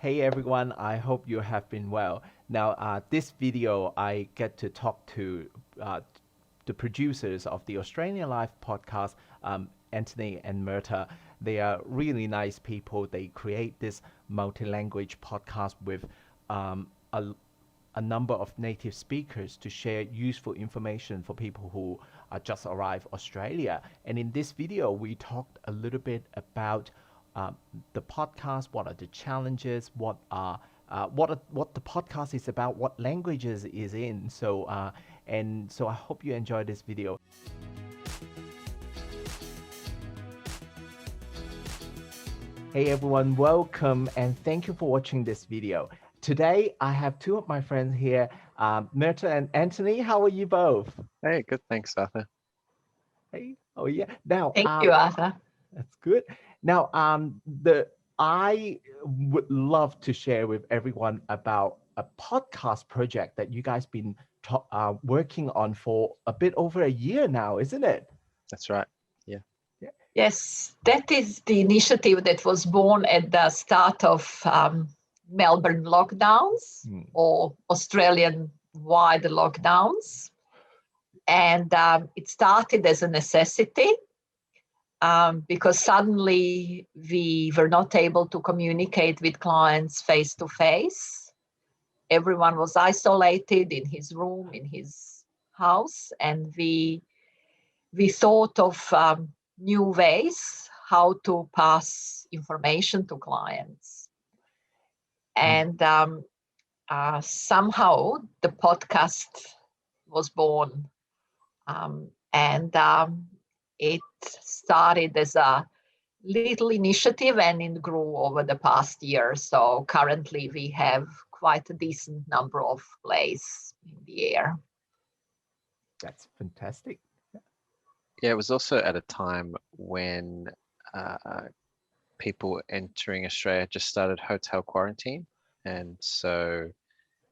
Hey everyone, I hope you have been well. Now, this video, I get to talk to the producers of the Australian Life podcast, Anthony and Myrta. They are really nice people. They create this multi-language podcast with um, a, a number of native speakers to share useful information for people who just arrived Australia. And in this video, we talked a little bit about the podcast, what are the challenges, what the podcast is about, what languages is in. So I hope you enjoy this video. Hey everyone, welcome and thank you for watching this video. Today I have two of my friends here, Myrta and Anthony. How are you both? Hey, good. Thanks, Arthur. Hey, oh yeah. Now, Thank you, Arthur. that's good. Now, I would love to share with everyone about a podcast project that you guys been working on for a bit over a year now, isn't it? That's right. Yeah. Yes, that is the initiative that was born at the start of Melbourne lockdowns or Australian-wide lockdowns. And it started as a necessity because suddenly we were not able to communicate with clients face-to-face. Everyone was isolated in his room, in his house, and we thought of new ways how to pass information to clients. And somehow the podcast was born. It started as a little initiative and it grew over the past year. So currently we have quite a decent number of plays in the air. That's fantastic. Yeah, it was also at a time when people entering Australia just started hotel quarantine. And so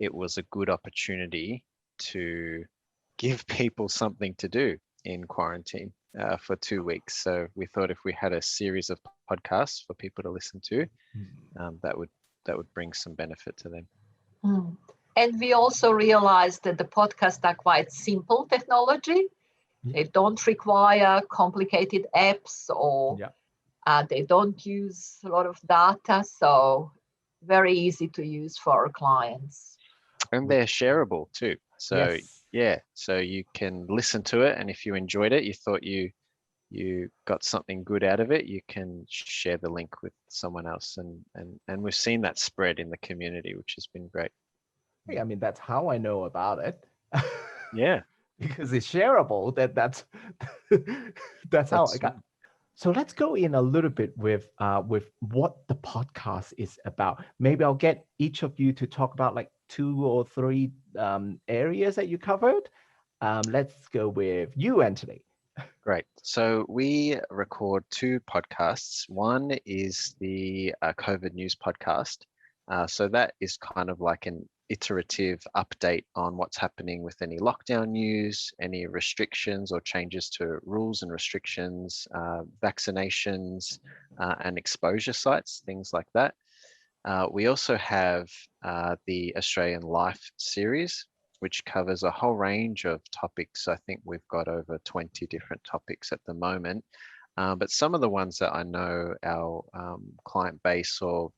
it was a good opportunity to give people something to do in quarantine for 2 weeks. So we thought if we had a series of podcasts for people to listen to, that would bring some benefit to them. And we also realized that the podcasts are quite simple technology. They don't require complicated apps or they don't use a lot of data. So very easy to use for our clients. And they're shareable too. So so you can listen to it, and if you enjoyed it, you thought you got something good out of it, you can share the link with someone else, and we've seen that spread in the community, which has been great. Hey, I mean, that's how I know about it. Yeah. Because it's shareable. That's how I got. So let's go in a little bit with what the podcast is about. Maybe I'll get each of you to talk about like 2 or 3 areas that you covered. Let's go with you, Anthony. Great. So we record 2 podcasts. One is the COVID news podcast. So that is kind of like an iterative update on what's happening with any lockdown news, any restrictions or changes to rules and restrictions, vaccinations, and exposure sites, things like that. We also have the Australian Life series, which covers a whole range of topics. I think we've got over 20 different topics at the moment. But some of the ones that I know our client base or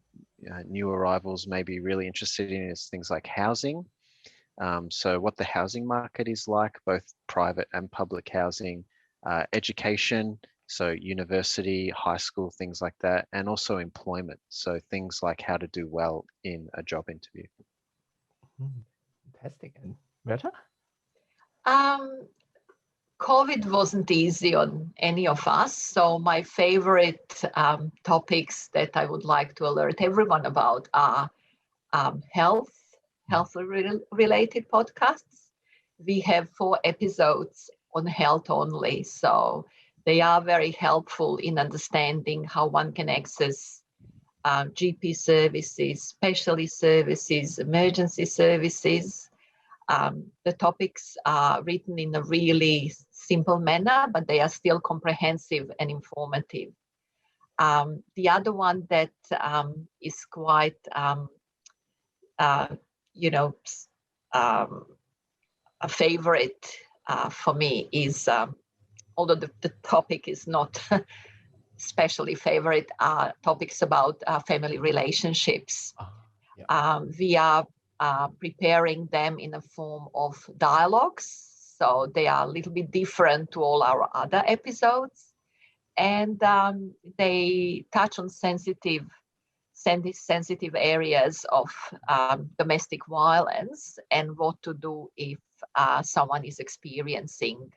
new arrivals may be really interested in is things like housing. So what the housing market is like, both private and public housing, education, so university, high school, things like that, and also employment. So things like how to do well in a job interview. Fantastic. And Myrta? COVID wasn't easy on any of us. So my favorite topics that I would like to alert everyone about are health-related podcasts. We have 4 episodes on health only. So they are very helpful in understanding how one can access GP services, specialist services, emergency services. The topics are written in a really simple manner, but they are still comprehensive and informative. The other one that is quite, you know, a favorite for me is, although the topic is not especially favorite, topics about family relationships. We are preparing them in a form of dialogues. So they are a little bit different to all our other episodes. And they touch on sensitive areas of domestic violence and what to do if someone is experiencing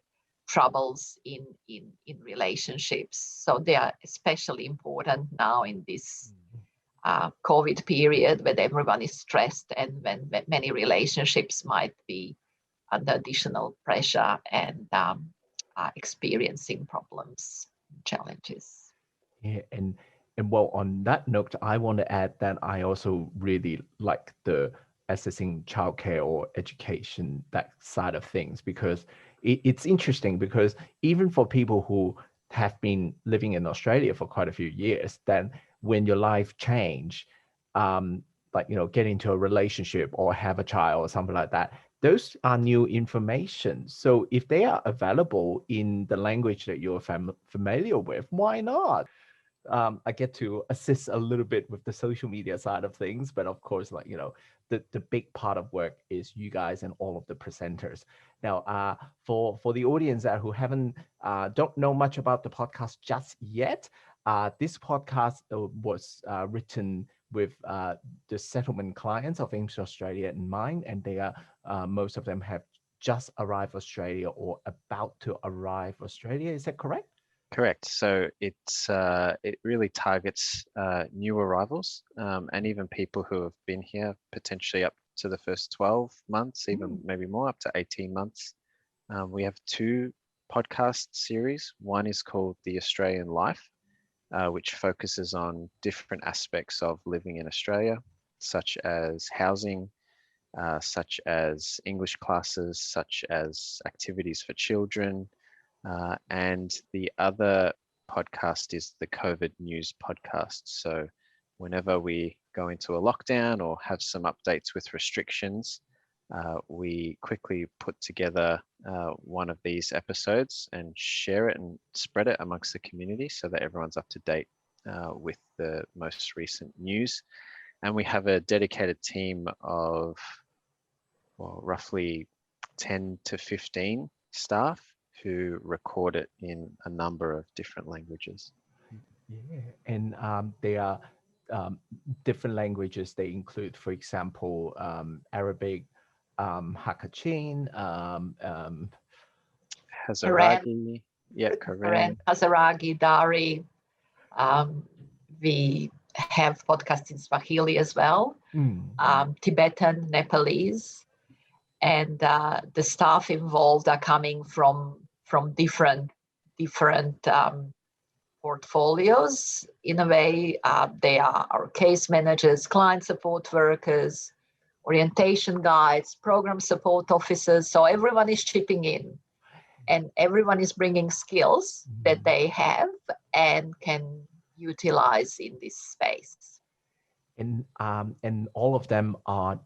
troubles in relationships. So they are especially important now in this COVID period when everyone is stressed and when many relationships might be under additional pressure and experiencing problems, challenges. Yeah, and well, on that note, I want to add that I also really like the assessing childcare or education, that side of things, because it's interesting because even for people who have been living in Australia for quite a few years, then when your life change, like, you know, get into a relationship or have a child or something like that, those are new information. So if they are available in the language that you're familiar with, why not? I get to assist a little bit with the social media side of things, but of course, like, you know, the big part of work is you guys and all of the presenters. Now, for the audience who haven't don't know much about the podcast just yet, this podcast was written with the settlement clients of Ames Australia in mind, and they are most of them have just arrived Australia or about to arrive Australia. Is that correct? Correct. So it really targets new arrivals and even people who have been here potentially up to the first 12 months, even maybe more, up to 18 months. We have two podcast series. One is called The Australian Life, which focuses on different aspects of living in Australia, such as housing, such as English classes, such as activities for children. And the other podcast is the COVID News podcast. So whenever we go into a lockdown or have some updates with restrictions, we quickly put together one of these episodes and share it and spread it amongst the community so that everyone's up to date with the most recent news. And we have a dedicated team of, well, roughly 10 to 15 staff who record it in a number of different languages. Yeah, and they are different languages. They include, for example, Arabic, Hakachin, Hazaragi, yeah, Karen. Hazaragi, Dari. We have podcasts in Swahili as well, Tibetan, Nepalese, and the staff involved are coming from different portfolios. In a way, they are our case managers, client support workers, orientation guides, program support officers. So everyone is chipping in, and everyone is bringing skills that they have and can utilize in this space. And all of them are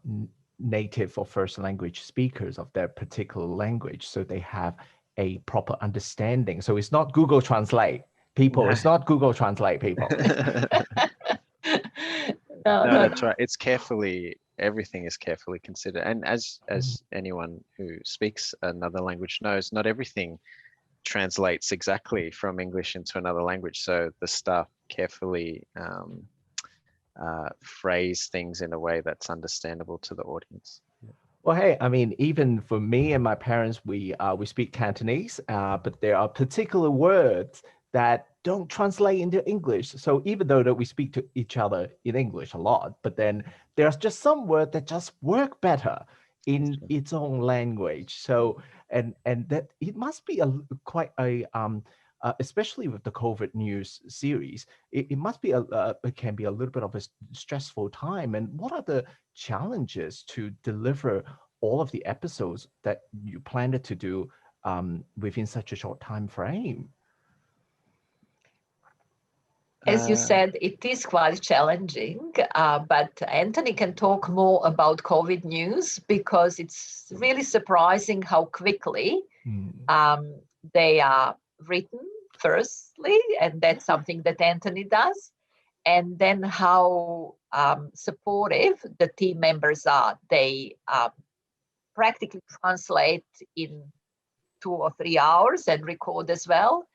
native or first language speakers of their particular language, so they have a proper understanding. So it's not Google Translate, people. No. It's not Google Translate, people. No, that's right. It's everything is carefully considered. And as anyone who speaks another language knows, not everything translates exactly from English into another language. So the staff carefully phrase things in a way that's understandable to the audience. Well, hey, I mean, even for me and my parents, we speak Cantonese, but there are particular words that don't translate into English. So even though that we speak to each other in English a lot, but then there's just some words that just work better in its own language. So and that it must be quite a especially with the COVID news series, it must be it can be a little bit of a stressful time. And what are the challenges to deliver all of the episodes that you planned to do within such a short time frame? As you said, it is quite challenging, but Anthony can talk more about COVID news because it's really surprising how quickly they are written, firstly, and that's something that Anthony does, and then how supportive the team members are. They practically translate in 2 or 3 hours and record as well.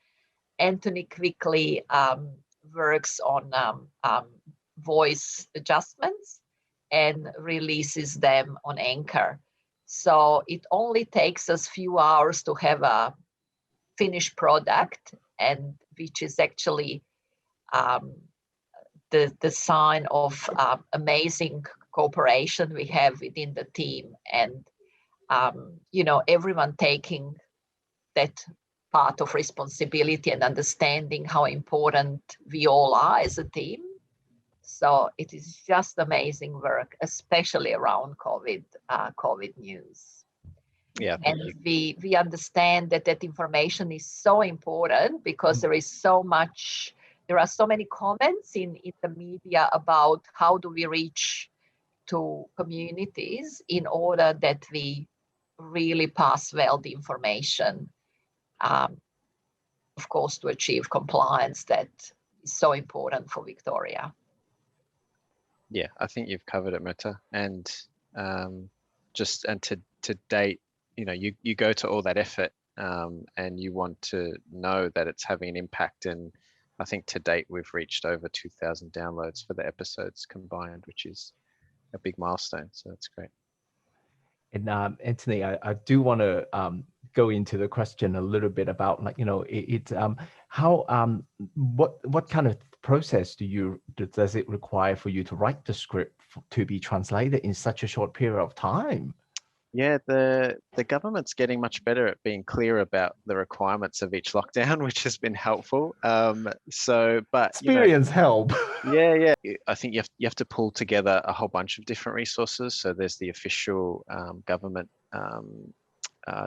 Anthony quickly works on voice adjustments and releases them on Anchor. So it only takes us few hours to have a finished product, and which is actually the sign of amazing cooperation we have within the team, and everyone taking that part of responsibility and understanding how important we all are as a team. So it is just amazing work, especially around COVID news. Yeah, and we understand that information is so important because there are so many comments in the media about how do we reach to communities in order that we really pass well the information, of course, to achieve compliance that is so important for Victoria. Yeah, I think you've covered it, Meta. And to date, you go to all that effort and you want to know that it's having an impact. And I think to date, we've reached over 2,000 downloads for the episodes combined, which is a big milestone. So that's great. And Anthony, I do want to go into the question a little bit about, like, how what kind of process does it require for you to write the script to be translated in such a short period of time? Yeah, the government's getting much better at being clear about the requirements of each lockdown, which has been helpful. But experience help. Yeah. I think you have to pull together a whole bunch of different resources. So there's the official government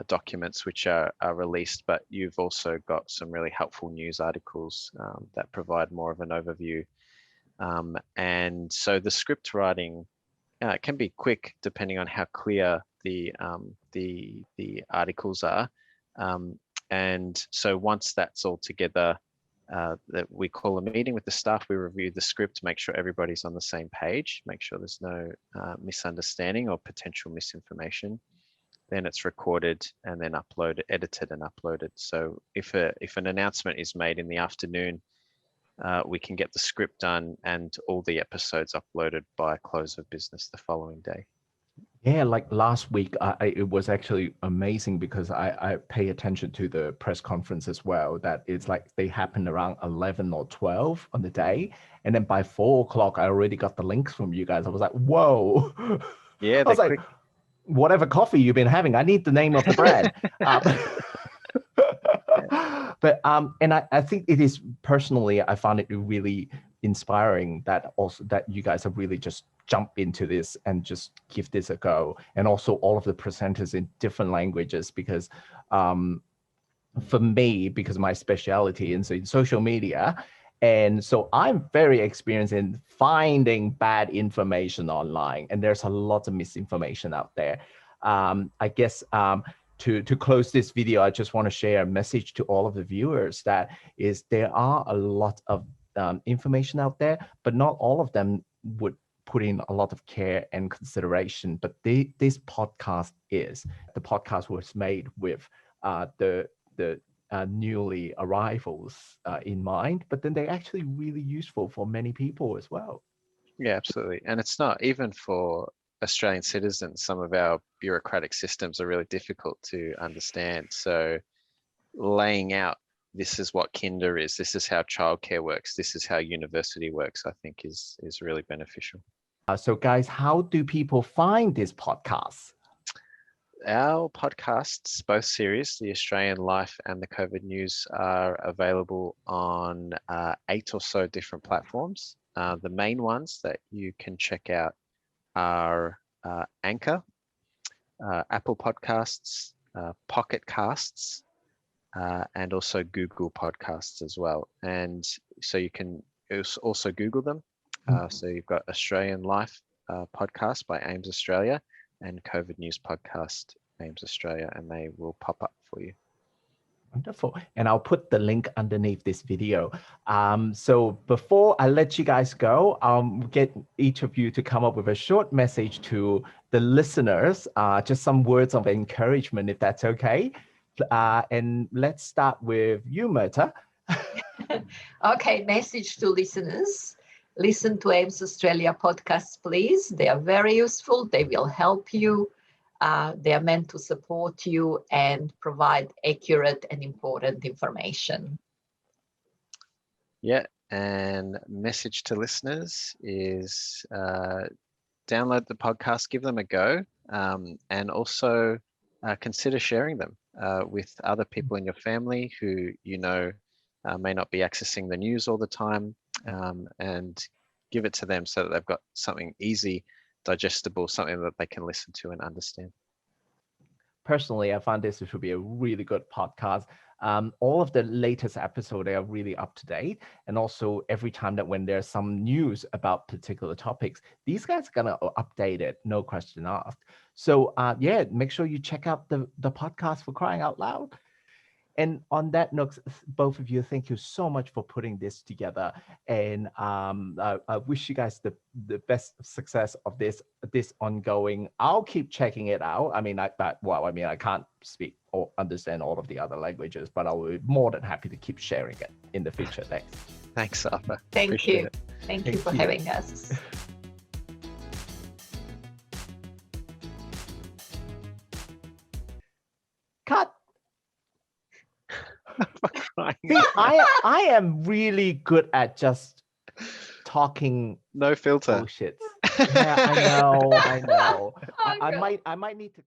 documents which are released, but you've also got some really helpful news articles that provide more of an overview. And so the script writing can be quick depending on how clear the articles are. And so once that's all together, that we call a meeting with the staff, we review the script, make sure everybody's on the same page, make sure there's no misunderstanding or potential misinformation. Then it's recorded and then edited and uploaded. So if an announcement is made in the afternoon, we can get the script done and all the episodes uploaded by close of business the following day. Yeah, like last week, it was actually amazing because I pay attention to the press conference as well, that it's like they happen around 11 or 12 on the day. And then by 4 o'clock, I already got the links from you guys. I was like, whoa. Yeah, I was like, whatever coffee you've been having, I need the name of the brand. But and I think it is, personally, I found it really inspiring that you guys have really just jump into this and just give this a go, and also all of the presenters in different languages, because for me, because my specialty is in social media, and so I'm very experienced in finding bad information online, and there's a lot of misinformation out there. I guess to close this video, I just want to share a message to all of the viewers that is there are a lot of information out there, but not all of them would put in a lot of care and consideration. But this podcast was made with the newly arrivals in mind, but then they're actually really useful for many people as well. Yeah, absolutely. And it's not even for Australian citizens. Some of our bureaucratic systems are really difficult to understand. So laying out, this is what kinder is, this is how childcare works, this is how university works, I think is really beneficial. So guys, how do people find this podcast? Our podcasts, both series, the Australian Life and the COVID News, are available on 8 or so different platforms. The main ones that you can check out are Anchor, Apple Podcasts, Pocket Casts, and also Google Podcasts as well. And so you can also Google them. So you've got Australian Life podcast by AIMS Australia and COVID News podcast AIMS Australia, and they will pop up for you. Wonderful. And I'll put the link underneath this video. So before I let you guys go, I'll get each of you to come up with a short message to the listeners, just some words of encouragement, if that's okay. And let's start with you, Myrta. Okay, message to listeners. Listen to AIMS Australia podcasts, please. They are very useful. They will help you. They are meant to support you and provide accurate and important information. Yeah, and message to listeners is download the podcast, give them a go, and also consider sharing them with other people in your family who you know may not be accessing the news all the time, and give it to them so that they've got something easy, digestible, something that they can listen to and understand. Personally, I found this would be a really good podcast. All of the latest episodes, they are really up to date. And also every time that when there's some news about particular topics, these guys are gonna update it, no question asked. So yeah, make sure you check out the podcast, for crying out loud. And on that note, both of you, thank you so much for putting this together. And I wish you guys the best success of this ongoing. I'll keep checking it out. I mean, I can't speak or understand all of the other languages, but I will be more than happy to keep sharing it in the future. Thanks. Thanks, Arthur. Thank you. Thank you for having us. Cut. See, I am really good at just talking no filter bullshit. Yeah, I know. Oh, I might need to